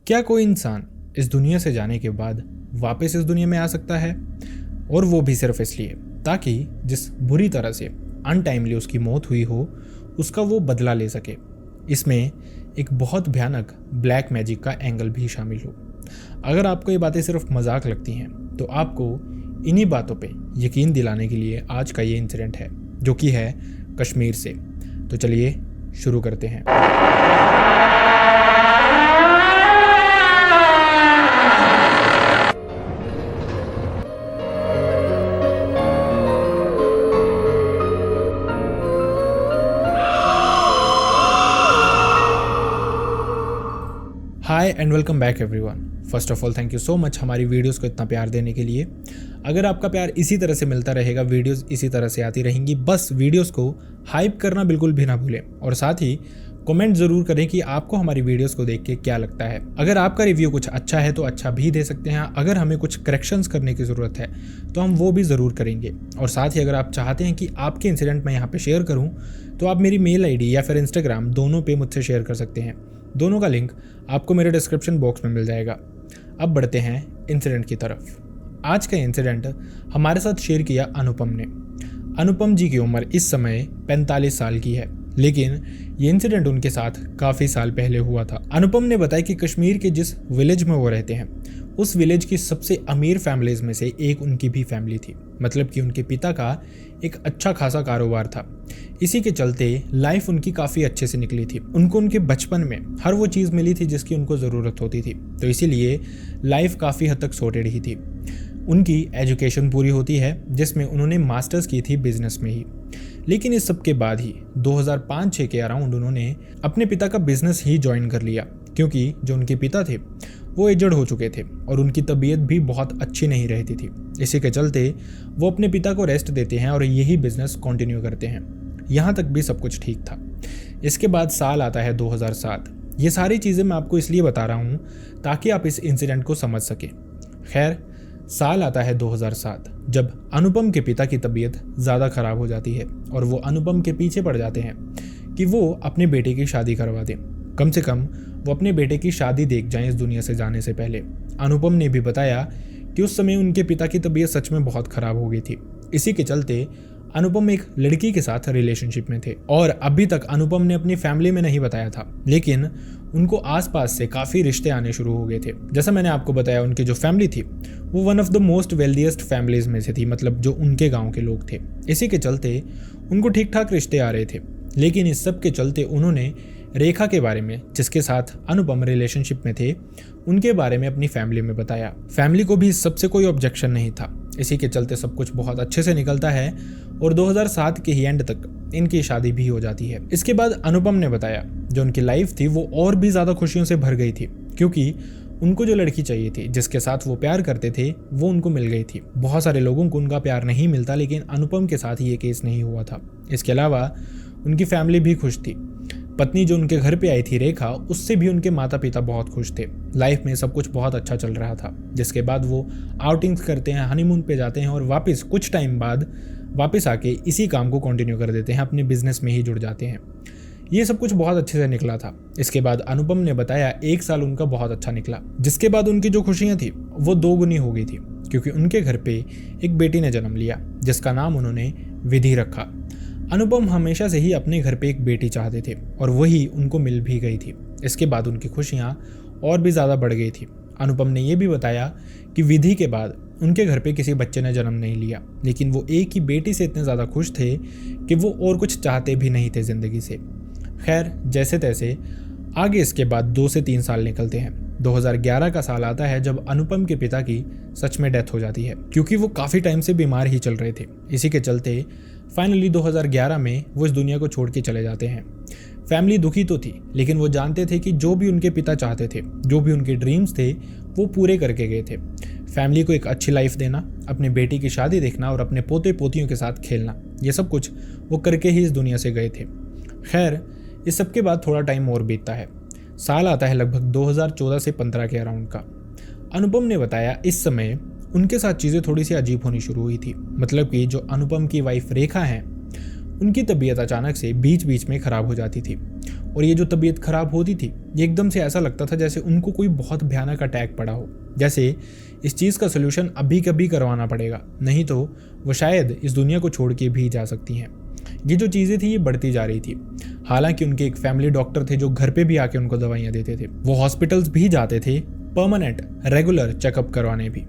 क्या कोई इंसान इस दुनिया से जाने के बाद वापस इस दुनिया में आ सकता है, और वो भी सिर्फ इसलिए ताकि जिस बुरी तरह से अनटाइमली उसकी मौत हुई हो उसका वो बदला ले सके। इसमें एक बहुत भयानक ब्लैक मैजिक का एंगल भी शामिल हो। अगर आपको ये बातें सिर्फ मजाक लगती हैं तो आपको इन्हीं बातों पे यकीन दिलाने के लिए आज का ये इंसिडेंट है, जो कि है कश्मीर से। तो चलिए शुरू करते हैं। Hi and welcome back everyone. First of all thank you so much हमारी वीडियोस को इतना प्यार देने के लिए। अगर आपका प्यार इसी तरह से मिलता रहेगा, वीडियोस इसी तरह से आती रहेंगी, बस वीडियोस को हाइप करना बिल्कुल भी ना भूलें और साथ ही कमेंट ज़रूर करें कि आपको हमारी वीडियोस को देख के क्या लगता है। अगर आपका रिव्यू कुछ अच्छा है तो अच्छा भी दे सकते हैं। अगर हमें कुछ करेक्शंस करने की ज़रूरत है तो हम वो भी ज़रूर करेंगे। और साथ ही अगर आप चाहते हैं कि आपके इंसिडेंट मैं यहाँ पे शेयर करूँ तो आप मेरी मेल आईडी या फिर इंस्टाग्राम दोनों पे मुझसे शेयर कर सकते हैं। दोनों का लिंक आपको मेरे डिस्क्रिप्शन बॉक्स में मिल जाएगा। अब बढ़ते हैं इंसिडेंट की तरफ। आज का इंसिडेंट हमारे साथ शेयर किया अनुपम ने। अनुपम जी की उम्र इस समय 45 साल की है, लेकिन ये इंसिडेंट उनके साथ काफ़ी साल पहले हुआ था। अनुपम ने बताया कि कश्मीर के जिस विलेज में वो रहते हैं उस विलेज की सबसे अमीर फैमिलीज में से एक उनकी भी फैमिली थी। मतलब कि उनके पिता का एक अच्छा खासा कारोबार था। इसी के चलते लाइफ उनकी काफ़ी अच्छे से निकली थी। उनको उनके बचपन में हर वो चीज़ मिली थी जिसकी उनको ज़रूरत होती थी, तो इसीलिए लाइफ काफ़ी हद तक सॉर्टेड ही थी। उनकी एजुकेशन पूरी होती है जिसमें उन्होंने मास्टर्स की थी बिजनेस में ही। लेकिन इस सब के बाद ही 2005-06 के अराउंड उन्होंने अपने पिता का बिजनेस ही ज्वाइन कर लिया, क्योंकि जो उनके पिता थे वो एजड हो चुके थे और उनकी तबीयत भी बहुत अच्छी नहीं रहती थी। इसी के चलते वो अपने पिता को रेस्ट देते हैं और यही बिजनेस कंटिन्यू करते हैं। यहाँ तक भी सब कुछ ठीक था। इसके बाद साल आता है 2007। ये सारी चीज़ें मैं आपको इसलिए बता रहा हूँ ताकि आप इस इंसिडेंट को समझ सकें। खैर, साल आता है 2007 जब अनुपम के पिता की तबीयत ज़्यादा ख़राब हो जाती है और वो अनुपम के पीछे पड़ जाते हैं कि वो अपने बेटे की शादी करवा दें। कम से कम वो अपने बेटे की शादी देख जाएं इस दुनिया से जाने से पहले। अनुपम ने भी बताया कि उस समय उनके पिता की तबीयत सच में बहुत ख़राब हो गई थी। इसी के चलते अनुपम एक लड़की के साथ रिलेशनशिप में थे और अभी तक अनुपम ने अपनी फैमिली में नहीं बताया था, लेकिन उनको आसपास से काफ़ी रिश्ते आने शुरू हो गए थे। जैसा मैंने आपको बताया, उनकी जो फैमिली थी वो one of the most wealthiest families में से थी, मतलब जो उनके गांव के लोग थे। इसी के चलते उनको ठीक ठाक रिश्ते आ रहे थे। लेकिन इस सब के चलते उन्होंने रेखा के बारे में, जिसके साथ अनुपम रिलेशनशिप में थे, उनके बारे में अपनी फैमिली में बताया। फैमिली को भी इस सब से कोई ऑब्जेक्शन नहीं था। इसी के चलते सब कुछ बहुत अच्छे से निकलता है और 2007 के ही एंड तक इनकी शादी भी हो जाती है। इसके बाद अनुपम ने बताया जो उनकी लाइफ थी वो और भी ज़्यादा खुशियों से भर गई थी, क्योंकि उनको जो लड़की चाहिए थी, जिसके साथ वो प्यार करते थे, वो उनको मिल गई थी। बहुत सारे लोगों को उनका प्यार नहीं मिलता, लेकिन अनुपम के साथ ये केस नहीं हुआ था। इसके अलावा उनकी फैमिली भी खुश थी। पत्नी जो उनके घर पे आई थी रेखा, उससे भी उनके माता पिता बहुत खुश थे। लाइफ में सब कुछ बहुत अच्छा चल रहा था। जिसके बाद वो आउटिंग्स करते हैं, हनीमून पे जाते हैं और वापस कुछ टाइम बाद वापस आके इसी काम को कंटिन्यू कर देते हैं, अपने बिजनेस में ही जुड़ जाते हैं। ये सब कुछ बहुत अच्छे से निकला था। इसके बाद अनुपम ने बताया 1 साल उनका बहुत अच्छा निकला, जिसके बाद उनकी जो खुशियाँ थी वो 2 गुनी हो गई थी, क्योंकि उनके घर पे एक बेटी ने जन्म लिया जिसका नाम उन्होंने विधि रखा। अनुपम हमेशा से ही अपने घर पे एक बेटी चाहते थे और वही उनको मिल भी गई थी। इसके बाद उनकी खुशियाँ और भी ज़्यादा बढ़ गई थी। अनुपम ने यह भी बताया कि विधि के बाद उनके घर पे किसी बच्चे ने जन्म नहीं लिया, लेकिन वो एक ही बेटी से इतने ज़्यादा खुश थे कि वो और कुछ चाहते भी नहीं थे ज़िंदगी से। खैर, जैसे तैसे आगे इसके बाद 2 से 3 साल निकलते हैं। 2011 का साल आता है जब अनुपम के पिता की सच में डेथ हो जाती है, क्योंकि वो काफ़ी टाइम से बीमार ही चल रहे थे। इसी के चलते फाइनली 2011 में वो इस दुनिया को छोड़ के चले जाते हैं। फैमिली दुखी तो थी, लेकिन वो जानते थे कि जो भी उनके पिता चाहते थे, जो भी उनके ड्रीम्स थे, वो पूरे करके गए थे। फैमिली को एक अच्छी लाइफ देना, अपनी बेटी की शादी देखना और अपने पोते पोतियों के साथ खेलना, ये सब कुछ वो करके ही इस दुनिया से गए थे। खैर, इस सब के बाद थोड़ा टाइम और बीतता है। साल आता है लगभग 2014 से 15 के अराउंड का। अनुपम ने बताया इस समय उनके साथ चीज़ें थोड़ी सी अजीब होनी शुरू हुई थी। मतलब कि जो अनुपम की वाइफ रेखा हैं, उनकी तबीयत अचानक से बीच बीच में ख़राब हो जाती थी। और ये जो तबीयत खराब होती थी, ये एकदम से ऐसा लगता था जैसे उनको कोई बहुत भयानक अटैक पड़ा हो, जैसे इस चीज़ का सोल्यूशन अभी कभी करवाना पड़ेगा, नहीं तो वो शायद इस दुनिया को छोड़ के भी जा सकती हैं। ये जो चीज़ें थी ये बढ़ती जा रही थी। हालांकि उनके एक फैमिली डॉक्टर थे जो घर पे भी आके उनको दवाइयाँ देते थे, वो हॉस्पिटल्स भी जाते थे परमानेंट रेगुलर चेकअप करवाने भी,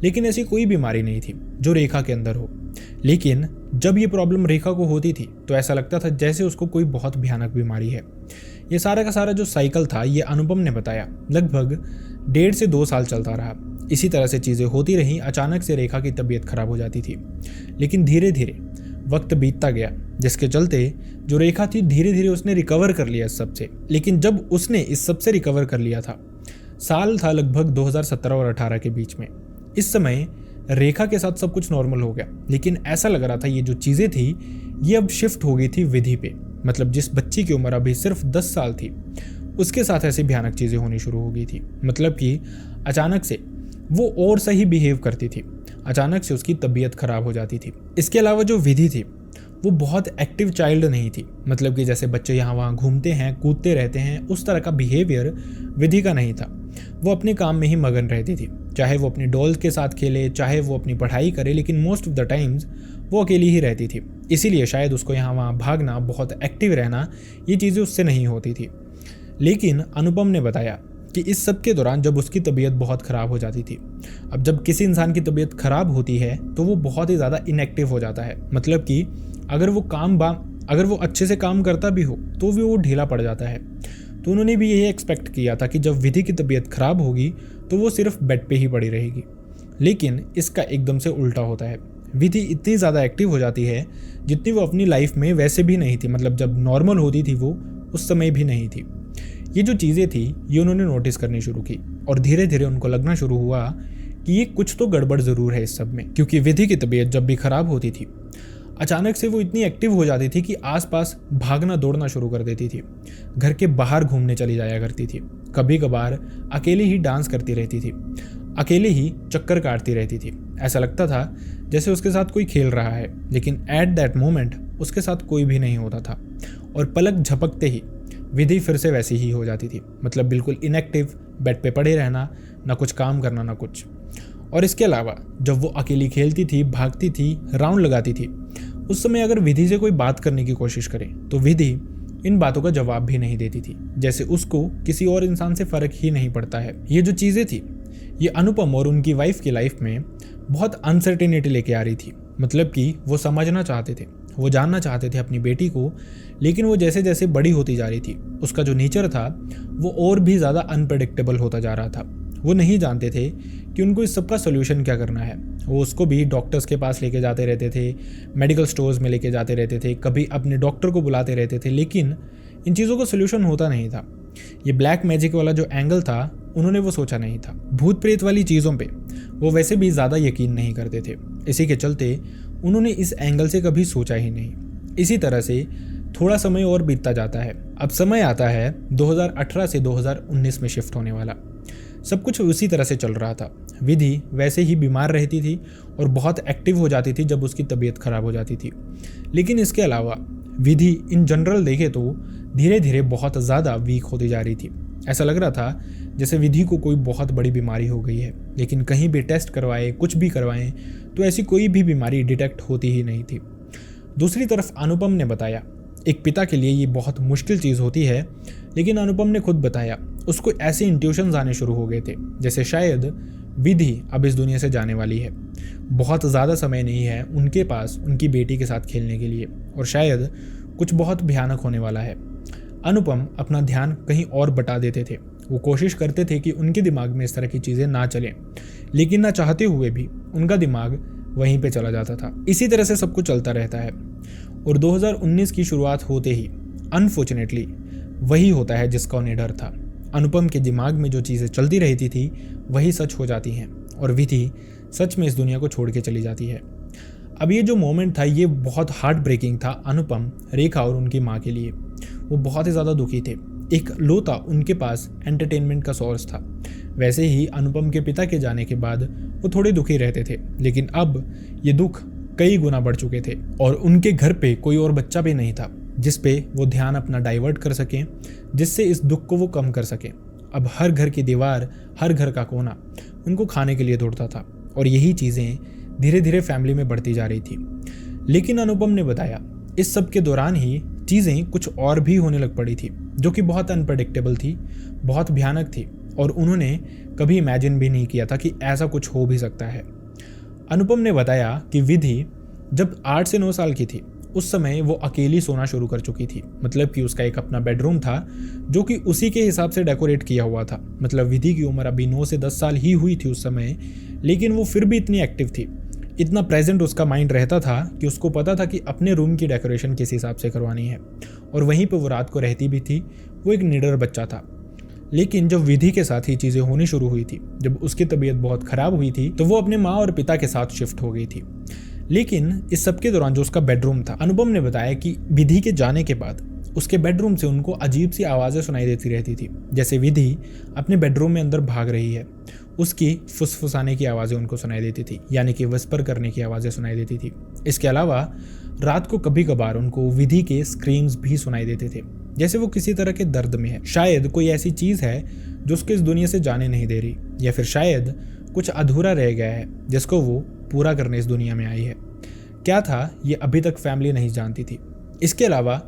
लेकिन ऐसी कोई बीमारी नहीं थी जो रेखा के अंदर हो। लेकिन जब ये प्रॉब्लम रेखा को होती थी तो ऐसा लगता था जैसे उसको कोई बहुत भयानक बीमारी है। ये सारा का सारा जो साइकिल था ये अनुपम ने बताया लगभग 1.5 से 2 साल चलता रहा। इसी तरह से चीज़ें होती रहीं। अचानक से रेखा की तबीयत खराब हो जाती थी, लेकिन धीरे धीरे वक्त बीतता गया, जिसके चलते जो रेखा थी धीरे धीरे उसने रिकवर कर लिया इस सब से। लेकिन जब उसने इस सब से रिकवर कर लिया था, साल था लगभग 2017 और 18 के बीच में। इस समय रेखा के साथ सब कुछ नॉर्मल हो गया, लेकिन ऐसा लग रहा था ये जो चीज़ें थी ये अब शिफ्ट हो गई थी विधि पे। मतलब जिस बच्ची की उम्र अभी सिर्फ 10 साल थी, उसके साथ ऐसी भयानक चीज़ें होनी शुरू हो गई थी। मतलब कि अचानक से वो और सही बिहेव करती थी, अचानक से उसकी तबीयत खराब हो जाती थी। इसके अलावा जो विधि थी वो बहुत एक्टिव चाइल्ड नहीं थी। मतलब कि जैसे बच्चे यहाँ वहाँ घूमते हैं, कूदते रहते हैं, उस तरह का बिहेवियर विधि का नहीं था। वो अपने काम में ही मगन रहती थी, चाहे वो अपनी डॉल्स के साथ खेले, चाहे वो अपनी पढ़ाई करे, लेकिन मोस्ट ऑफ द टाइम्स वो अकेली ही रहती थी। इसीलिए शायद उसको यहाँ वहाँ भागना, बहुत एक्टिव रहना, ये चीज़ें उससे नहीं होती थी। लेकिन अनुपम ने बताया कि इस सब के दौरान जब उसकी तबीयत बहुत ख़राब हो जाती थी, अब जब किसी इंसान की तबीयत ख़राब होती है तो वो बहुत ही ज़्यादा इनएक्टिव हो जाता है। मतलब कि अगर वो अच्छे से काम करता भी हो तो भी वो ढीला पड़ जाता है। तो उन्होंने भी यही एक्सपेक्ट किया था कि जब विधि की तबीयत ख़राब होगी तो वो सिर्फ बेड पे ही पड़ी रहेगी, लेकिन इसका एकदम से उल्टा होता है। विधि इतनी ज़्यादा एक्टिव हो जाती है जितनी वो अपनी लाइफ में वैसे भी नहीं थी। मतलब जब नॉर्मल होती थी वो उस समय भी नहीं थी। ये जो चीज़ें थी ये उन्होंने नोटिस करनी शुरू की और धीरे धीरे उनको लगना शुरू हुआ कि ये कुछ तो गड़बड़ ज़रूर है इस सब में। क्योंकि विधि की तबीयत जब भी ख़राब होती थी, अचानक से वो इतनी एक्टिव हो जाती थी कि आसपास भागना दौड़ना शुरू कर देती थी, घर के बाहर घूमने चली जाया करती थी, कभी कभार अकेले ही डांस करती रहती थी, अकेले ही चक्कर काटती रहती थी। ऐसा लगता था जैसे उसके साथ कोई खेल रहा है, लेकिन एट दैट मोमेंट उसके साथ कोई भी नहीं होता था और पलक झपकते ही विधि फिर से वैसी ही हो जाती थी। मतलब बिल्कुल इनएक्टिव, बेड पे पड़े रहना, ना कुछ काम करना ना कुछ। और इसके अलावा जब वो अकेली खेलती थी, भागती थी, राउंड लगाती थी, उस समय अगर विधि से कोई बात करने की कोशिश करे तो विधि इन बातों का जवाब भी नहीं देती थी, जैसे उसको किसी और इंसान से फ़र्क ही नहीं पड़ता है। ये जो चीज़ें थी ये अनुपम और उनकी वाइफ की लाइफ में बहुत अनसर्टेनिटी लेके आ रही थी। मतलब कि वो समझना चाहते थे, वो जानना चाहते थे अपनी बेटी को, लेकिन वो जैसे जैसे बड़ी होती जा रही थी उसका जो नेचर था वो और भी ज़्यादा अनप्रेडिक्टेबल होता जा रहा था। वो नहीं जानते थे कि उनको इस सब का सोल्यूशन क्या करना है। वो उसको भी डॉक्टर्स के पास लेके जाते रहते थे, मेडिकल स्टोर्स में लेके जाते रहते थे, कभी अपने डॉक्टर को बुलाते रहते थे, लेकिन इन चीज़ों का सोल्यूशन होता नहीं था। ये ब्लैक मैजिक वाला जो एंगल था उन्होंने वो सोचा नहीं था। भूत प्रेत वाली चीज़ों पे वो वैसे भी ज़्यादा यकीन नहीं करते थे, इसी के चलते उन्होंने इस एंगल से कभी सोचा ही नहीं। इसी तरह से थोड़ा समय और बीतता जाता है। अब समय आता है 2018 से 2019 में शिफ्ट होने वाला। सब कुछ उसी तरह से चल रहा था। विधि वैसे ही बीमार रहती थी और बहुत एक्टिव हो जाती थी जब उसकी तबीयत खराब हो जाती थी। लेकिन इसके अलावा विधि इन जनरल देखे तो धीरे धीरे बहुत ज़्यादा वीक होती जा रही थी। ऐसा लग रहा था जैसे विधि को कोई बहुत बड़ी बीमारी हो गई है, लेकिन कहीं भी टेस्ट करवाए, कुछ भी करवाएं तो ऐसी कोई भी बीमारी डिटेक्ट होती ही नहीं थी। दूसरी तरफ अनुपम ने बताया, एक पिता के लिए ये बहुत मुश्किल चीज़ होती है, लेकिन अनुपम ने खुद बताया उसको ऐसे इंट्यूशंस आने शुरू हो गए थे जैसे शायद विधि अब इस दुनिया से जाने वाली है, बहुत ज़्यादा समय नहीं है उनके पास उनकी बेटी के साथ खेलने के लिए, और शायद कुछ बहुत भयानक होने वाला है। अनुपम अपना ध्यान कहीं और बटा देते थे। वो कोशिश करते थे कि उनके दिमाग में इस तरह की चीज़ें ना चलें, लेकिन ना चाहते हुए भी उनका दिमाग वहीं पे चला जाता था। इसी तरह से सब कुछ चलता रहता है और 2019 की शुरुआत होते ही अनफॉर्चुनेटली वही होता है जिसका उन्हें डर था। अनुपम के दिमाग में जो चीज़ें चलती रहती थी वही सच हो जाती हैं और विधि सच में इस दुनिया को छोड़ के चली जाती है। अब ये जो मोमेंट था ये बहुत हार्ट ब्रेकिंग था अनुपम, रेखा और उनकी माँ के लिए। वो बहुत ही ज़्यादा दुखी थे। एक लौता उनके पास एंटरटेनमेंट का सोर्स था। वैसे ही अनुपम के पिता के जाने के बाद वो थोड़े दुखी रहते थे, लेकिन अब ये दुख कई गुना बढ़ चुके थे और उनके घर पे कोई और बच्चा भी नहीं था। जिस पे वो ध्यान अपना डाइवर्ट कर सकें, जिससे इस दुख को वो कम कर सकें। अब हर घर की दीवार, हर घर का कोना उनको खाने के लिए ढूंढता था और यही चीज़ें धीरे धीरे फैमिली में बढ़ती जा रही थी। लेकिन अनुपम ने बताया इस सब के दौरान ही चीज़ें कुछ और भी होने लग पड़ी थी, जो कि बहुत अनप्रडिक्टेबल थी, बहुत भयानक थी और उन्होंने कभी इमेजिन भी नहीं किया था कि ऐसा कुछ हो भी सकता है। अनुपम ने बताया कि विधि जब 8 से 9 साल की थी उस समय वो अकेली सोना शुरू कर चुकी थी। मतलब कि उसका एक अपना बेडरूम था जो कि उसी के हिसाब से डेकोरेट किया हुआ था। मतलब विधि की उम्र अभी 9 से 10 साल ही हुई थी उस समय, लेकिन वो फिर भी इतनी एक्टिव थी, इतना प्रेजेंट उसका माइंड रहता था कि उसको पता था कि अपने रूम की डेकोरेशन किस हिसाब से करवानी है और वहीं पर वो रात को रहती भी थी। वो एक निडर बच्चा था। लेकिन जब विधि के साथ ही चीज़ें होनी शुरू हुई थी, जब उसकी तबीयत बहुत ख़राब हुई थी, तो वो अपने माँ और पिता के साथ शिफ्ट हो गई थी। लेकिन इस सब के दौरान जो उसका बेडरूम था, अनुपम ने बताया कि विधि के जाने के बाद उसके बेडरूम से उनको अजीब सी आवाज़ें सुनाई देती रहती थी, जैसे विधि अपने बेडरूम में अंदर भाग रही है। उसकी फुसफुसाने की आवाज़ें उनको सुनाई देती थी, यानी कि विस्पर करने की आवाज़ें सुनाई देती थी। इसके अलावा रात को कभी कभार उनको विधि के स्क्रीम्स भी सुनाई देते थे, जैसे वो किसी तरह के दर्द में है। शायद कोई ऐसी चीज़ है जो उसको इस दुनिया से जाने नहीं दे रही, या फिर शायद कुछ अधूरा रह गया है जिसको वो पूरा करने इस दुनिया में आई है। क्या था ये अभी तक फैमिली नहीं जानती थी। इसके अलावा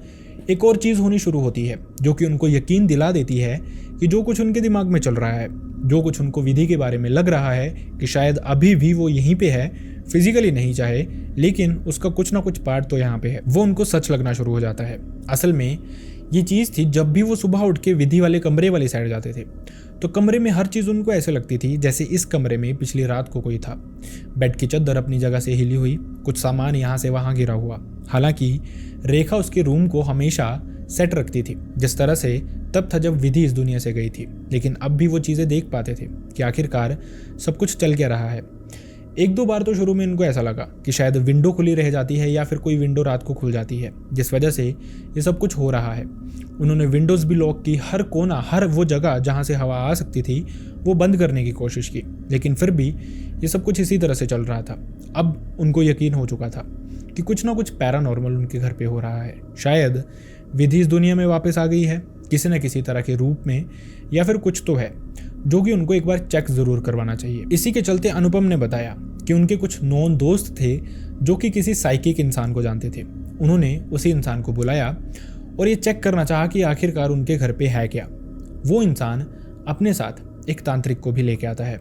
एक और चीज़ होनी शुरू होती है जो कि उनको यकीन दिला देती है कि जो कुछ उनके दिमाग में चल रहा है, जो कुछ उनको विधि के बारे में लग रहा है कि शायद अभी भी वो यहीं पे है, फिजिकली नहीं चाहे लेकिन उसका कुछ ना कुछ पार्ट तो यहाँ पे है, वो उनको सच लगना शुरू हो जाता है। असल में ये चीज़ थी जब भी वो सुबह उठ के विधि वाले कमरे वाली साइड जाते थे तो कमरे में हर चीज़ उनको ऐसे लगती थी जैसे इस कमरे में पिछली रात को कोई था। बेड की चद्दर अपनी जगह से हिली हुई, कुछ सामान यहाँ से वहाँ गिरा हुआ। हालांकि रेखा उसके रूम को हमेशा सेट रखती थी जिस तरह से तब था जब विधि इस दुनिया से गई थी, लेकिन अब भी वो चीज़ें देख पाते थे कि आखिरकार सब कुछ चल क्या रहा है। एक दो बार तो शुरू में इनको ऐसा लगा कि शायद विंडो खुली रह जाती है या फिर कोई विंडो रात को खुल जाती है जिस वजह से ये सब कुछ हो रहा है। उन्होंने विंडोज़ भी लॉक की, हर कोना, हर वो जगह जहाँ से हवा आ सकती थी वो बंद करने की कोशिश की, लेकिन फिर भी ये सब कुछ इसी तरह से चल रहा था। अब उनको यकीन हो चुका था कि कुछ ना कुछ पैरानॉर्मल उनके घर पे हो रहा है। शायद विधि इस दुनिया में वापस आ गई है किसी न किसी तरह के रूप में, या फिर कुछ तो है जो कि उनको एक बार चेक ज़रूर करवाना चाहिए। इसी के चलते अनुपम ने बताया कि उनके कुछ नॉन दोस्त थे जो कि किसी साइकिक इंसान को जानते थे। उन्होंने उसी इंसान को बुलाया और ये चेक करना चाहा कि आखिरकार उनके घर पे है क्या। वो इंसान अपने साथ एक तांत्रिक को भी लेके आता है।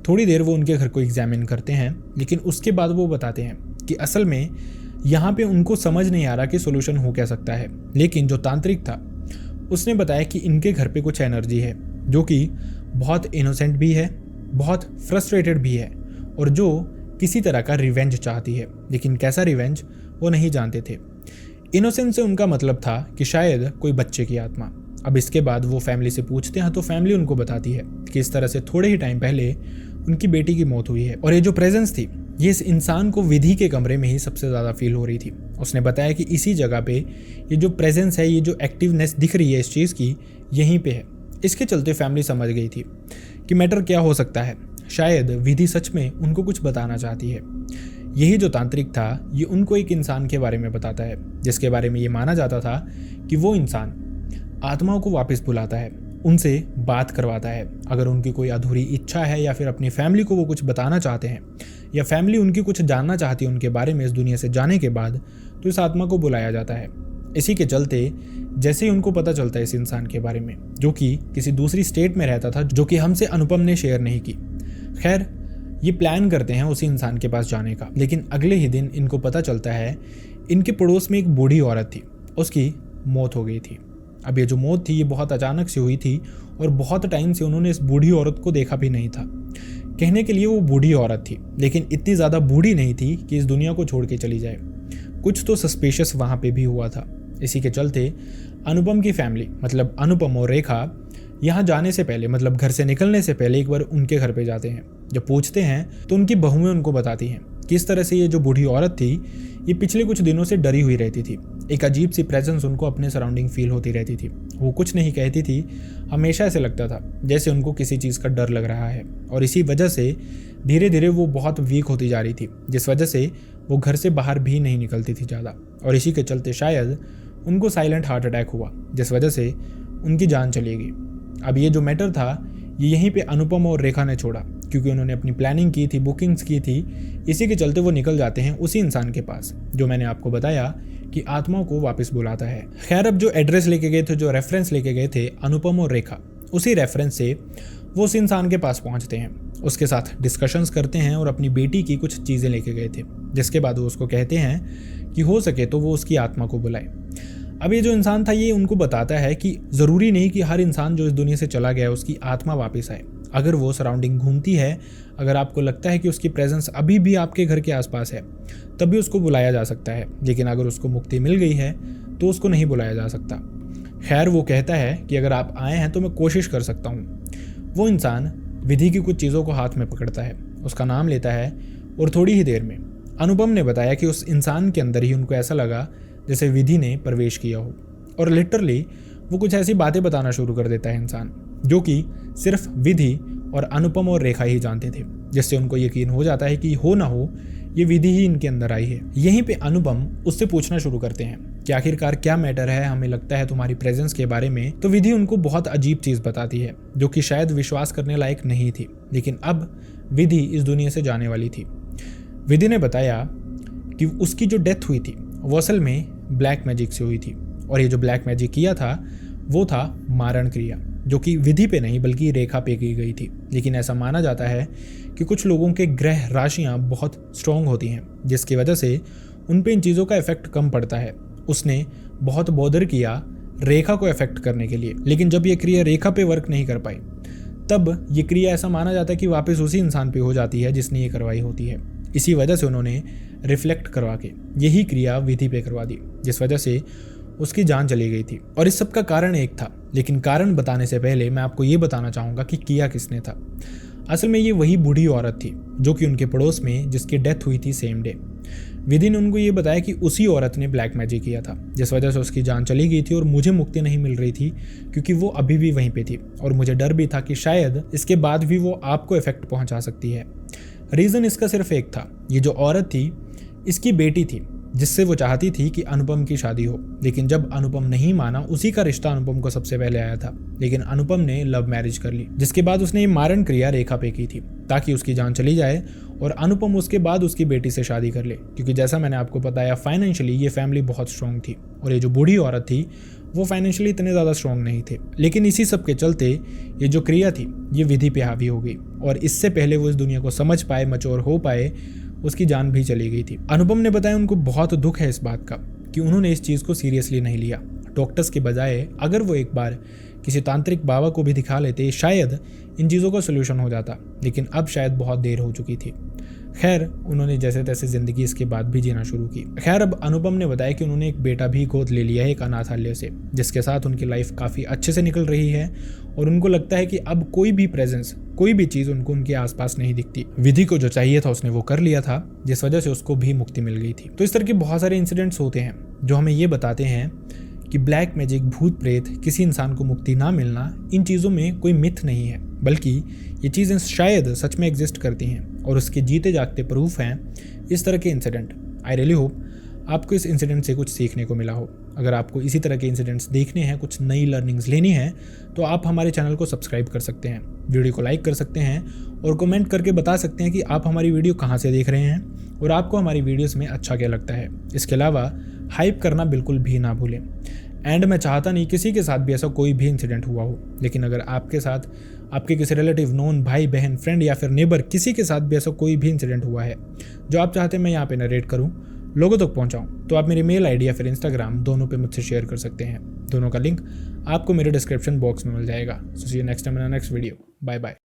थोड़ी देर वो उनके घर को एग्जामिन करते हैं, लेकिन उसके बाद वो बताते हैं कि असल में यहाँ पे उनको समझ नहीं आ रहा कि सोल्यूशन हो क्या सकता है। लेकिन जो तांत्रिक था उसने बताया कि इनके घर पे कुछ एनर्जी है जो कि बहुत इनोसेंट भी है, बहुत फ्रस्ट्रेटेड भी है और जो किसी तरह का रिवेंज चाहती है, लेकिन कैसा रिवेंज वो नहीं जानते थे। इनोसेंस से उनका मतलब था कि शायद कोई बच्चे की आत्मा। अब इसके बाद वो फैमिली से पूछते हैं तो फैमिली उनको बताती है कि इस तरह से थोड़े ही टाइम पहले उनकी बेटी की मौत हुई है और ये जो प्रेजेंस थी ये इस इंसान को विधि के कमरे में ही सबसे ज़्यादा फील हो रही थी। उसने बताया कि इसी जगह पे ये जो प्रेजेंस है, ये जो एक्टिवनेस दिख रही है इस चीज़ की, यहीं पे है। इसके चलते फैमिली समझ गई थी कि मैटर क्या हो सकता है। शायद विधि सच में उनको कुछ बताना चाहती है। यही जो तांत्रिक था ये उनको एक इंसान के बारे में बताता है जिसके बारे में ये माना जाता था कि वो इंसान आत्माओं को वापस बुलाता है, उनसे बात करवाता है। अगर उनकी कोई अधूरी इच्छा है या फिर अपनी फैमिली को वो कुछ बताना चाहते हैं या फैमिली उनकी कुछ जानना चाहती है उनके बारे में इस दुनिया से जाने के बाद, तो इस आत्मा को बुलाया जाता है। इसी के चलते जैसे ही उनको पता चलता है इस इंसान के बारे में जो कि किसी दूसरी स्टेट में रहता था, जो कि हमसे अनुपम ने शेयर नहीं की, खैर ये प्लान करते हैं उसी इंसान के पास जाने का। लेकिन अगले ही दिन इनको पता चलता है इनके पड़ोस में एक बूढ़ी औरत थी, उसकी मौत हो गई थी। अब ये जो मौत थी ये बहुत अचानक से हुई थी और बहुत टाइम से उन्होंने इस बूढ़ी औरत को देखा भी नहीं था। कहने के लिए वो बूढ़ी औरत थी, लेकिन इतनी ज़्यादा बूढ़ी नहीं थी कि इस दुनिया को छोड़ के चली जाए। कुछ तो सस्पिशियस वहाँ पे भी हुआ था। इसी के चलते अनुपम की फैमिली, मतलब अनुपम और रेखा, यहाँ जाने से पहले, मतलब घर से निकलने से पहले एक बार उनके घर पे जाते हैं। जब पूछते हैं तो उनकी बहुएं उनको बताती हैं कि इस तरह से ये जो बूढ़ी औरत थी ये पिछले कुछ दिनों से डरी हुई रहती थी। एक अजीब सी प्रेजेंस उनको अपने सराउंडिंग फील होती रहती थी। वो कुछ नहीं कहती थी, हमेशा ऐसे लगता था जैसे उनको किसी चीज़ का डर लग रहा है और इसी वजह से धीरे धीरे वो बहुत वीक होती जा रही थी, जिस वजह से वो घर से बाहर भी नहीं निकलती थी ज़्यादा। और इसी के चलते शायद उनको साइलेंट हार्ट अटैक हुआ, जिस वजह से उनकी जान चली गई। अब ये जो मैटर था ये यहीं पे अनुपम और रेखा ने छोड़ा, क्योंकि उन्होंने अपनी प्लानिंग की थी, बुकिंग्स की थी। इसी के चलते वो निकल जाते हैं उसी इंसान के पास जो मैंने आपको बताया कि आत्माओं को वापस बुलाता है। खैर, अब जो एड्रेस लेके गए थे, जो रेफरेंस लेके गए थे अनुपम और रेखा, उसी रेफरेंस से वो उस इंसान के पास पहुंचते हैं, उसके साथ डिस्कशंस करते हैं और अपनी बेटी की कुछ चीज़ें लेके गए थे, जिसके बाद वो उसको कहते हैं कि हो सके तो वो उसकी आत्मा को बुलाए। अब ये जो इंसान था ये उनको बताता है कि ज़रूरी नहीं कि हर इंसान जो इस दुनिया से चला गया उसकी आत्मा वापस आए। अगर वो सराउंडिंग घूमती है, अगर आपको लगता है कि उसकी प्रेजेंस अभी भी आपके घर के आसपास है, तब भी उसको बुलाया जा सकता है। लेकिन अगर उसको मुक्ति मिल गई है तो उसको नहीं बुलाया जा सकता। खैर, वो कहता है कि अगर आप आए हैं तो मैं कोशिश कर सकता हूँ। वो इंसान विधि की कुछ चीज़ों को हाथ में पकड़ता है, उसका नाम लेता है और थोड़ी ही देर में अनुपम ने बताया कि उस इंसान के अंदर ही उनको ऐसा लगा जैसे विधि ने प्रवेश किया हो, और लिटरली वो कुछ ऐसी बातें बताना शुरू कर देता है इंसान, जो कि सिर्फ विधि और अनुपम और रेखा ही जानते थे, जिससे उनको यकीन हो जाता है कि हो ना हो ये विधि ही इनके अंदर आई है। यहीं पे अनुपम उससे पूछना शुरू करते हैं कि आखिरकार क्या मैटर है, हमें लगता है तुम्हारी प्रेजेंस के बारे में। तो विधि उनको बहुत अजीब चीज़ बताती है जो कि शायद विश्वास करने लायक नहीं थी, लेकिन अब विधि इस दुनिया से जाने वाली थी। विधि ने बताया कि उसकी जो डेथ हुई थी वो असल में ब्लैक मैजिक से हुई थी, और ये जो ब्लैक मैजिक किया था वो था मारण क्रिया, जो कि विधि पे नहीं बल्कि रेखा पे की गई थी। लेकिन ऐसा माना जाता है कि कुछ लोगों के ग्रह राशियां बहुत स्ट्रॉन्ग होती हैं, जिसकी वजह से उन पे इन चीज़ों का इफेक्ट कम पड़ता है। उसने बहुत बॉदर किया रेखा को इफेक्ट करने के लिए, लेकिन जब ये क्रिया रेखा पे वर्क नहीं कर पाई, तब ये क्रिया ऐसा माना जाता है कि वापस उसी इंसान पे हो जाती है जिसने ये करवाई होती है। इसी वजह से उन्होंने रिफ्लेक्ट करवा के यही क्रिया विधि पे करवा दी, जिस वजह से उसकी जान चली गई थी। और इस सब का कारण एक था, लेकिन कारण बताने से पहले मैं आपको ये बताना चाहूँगा कि किया किसने था। असल में ये वही बूढ़ी औरत थी जो कि उनके पड़ोस में जिसकी डेथ हुई थी सेम डे। विधि ने उनको ये बताया कि उसी औरत ने ब्लैक मैजिक किया था, जिस वजह से उसकी जान चली गई थी और मुझे मुक्ति नहीं मिल रही थी, क्योंकि वो अभी भी वहीं पे थी और मुझे डर भी था कि शायद इसके बाद भी वो आपको इफेक्ट पहुंचा सकती है। रीज़न इसका सिर्फ एक था, ये जो औरत थी इसकी बेटी थी, जिससे वो चाहती थी कि अनुपम की शादी हो। लेकिन जब अनुपम नहीं माना, उसी का रिश्ता अनुपम को सबसे पहले आया था, लेकिन अनुपम ने लव मैरिज कर ली, जिसके बाद उसने ये मारण क्रिया रेखा पे की थी ताकि उसकी जान चली जाए और अनुपम उसके बाद उसकी बेटी से शादी कर ले, क्योंकि जैसा मैंने आपको बताया फाइनेंशियली ये फैमिली बहुत स्ट्रॉन्ग थी और ये जो बूढ़ी औरत थी वो फाइनेंशियली इतने ज़्यादा स्ट्रॉन्ग नहीं थे। लेकिन इसी सब के चलते ये जो क्रिया थी ये विधि पे हावी हो गई, और इससे पहले वो इस दुनिया को समझ पाए, मैच्योर हो पाए, उसकी जान भी चली गई थी। अनुपम ने बताया उनको बहुत दुख है इस बात का कि उन्होंने इस चीज़ को सीरियसली नहीं लिया। डॉक्टर्स के बजाय अगर वो एक बार किसी तांत्रिक बाबा को भी दिखा लेते, शायद इन चीज़ों का सोल्यूशन हो जाता, लेकिन अब शायद बहुत देर हो चुकी थी। खैर, उन्होंने जैसे तैसे ज़िंदगी इसके बाद भी जीना शुरू की। खैर, अब अनुपम ने बताया कि उन्होंने एक बेटा भी गोद ले लिया है एक अनाथालय से, जिसके साथ उनकी लाइफ काफ़ी अच्छे से निकल रही है और उनको लगता है कि अब कोई भी प्रेजेंस, कोई भी चीज़ उनको उनके आसपास नहीं दिखती। विधि को जो चाहिए था उसने वो कर लिया था, जिस वजह से उसको भी मुक्ति मिल गई थी। तो इस तरह के बहुत सारे इंसिडेंट्स होते हैं जो हमें ये बताते हैं कि ब्लैक मैजिक, भूत प्रेत, किसी इंसान को मुक्ति ना मिलना, इन चीज़ों में कोई मिथ नहीं है, बल्कि ये चीज़ें शायद सच में एग्जिस्ट करती हैं और उसके जीते जागते प्रूफ हैं इस तरह के इंसिडेंट। आई रियली होप आपको इस इंसिडेंट से कुछ सीखने को मिला हो। अगर आपको इसी तरह के इंसिडेंट्स देखने हैं, कुछ नई लर्निंग्स लेनी है, तो आप हमारे चैनल को सब्सक्राइब कर सकते हैं, वीडियो को लाइक कर सकते हैं और कमेंट करके बता सकते हैं कि आप हमारी वीडियो कहाँ से देख रहे हैं और आपको हमारी वीडियोस में अच्छा क्या लगता है। इसके अलावा हाइप करना बिल्कुल भी ना भूलें। एंड मैं चाहता नहीं किसी के साथ भी ऐसा कोई भी इंसिडेंट हुआ हो, लेकिन अगर आपके साथ, आपके किसी रिलेटिव, नोन, भाई बहन, फ्रेंड या फिर नेबर, किसी के साथ भी ऐसा कोई भी इंसिडेंट हुआ है जो आप चाहते हैं मैं यहाँ पे नरेट करूँ, लोगों तक पहुँचाऊँ, तो आप मेरी मेल आईडी या फिर इंस्टाग्राम दोनों पे मुझसे शेयर कर सकते हैं। दोनों का लिंक आपको मेरे डिस्क्रिप्शन बॉक्स में मिल जाएगा। So see you next time in next video. Bye bye.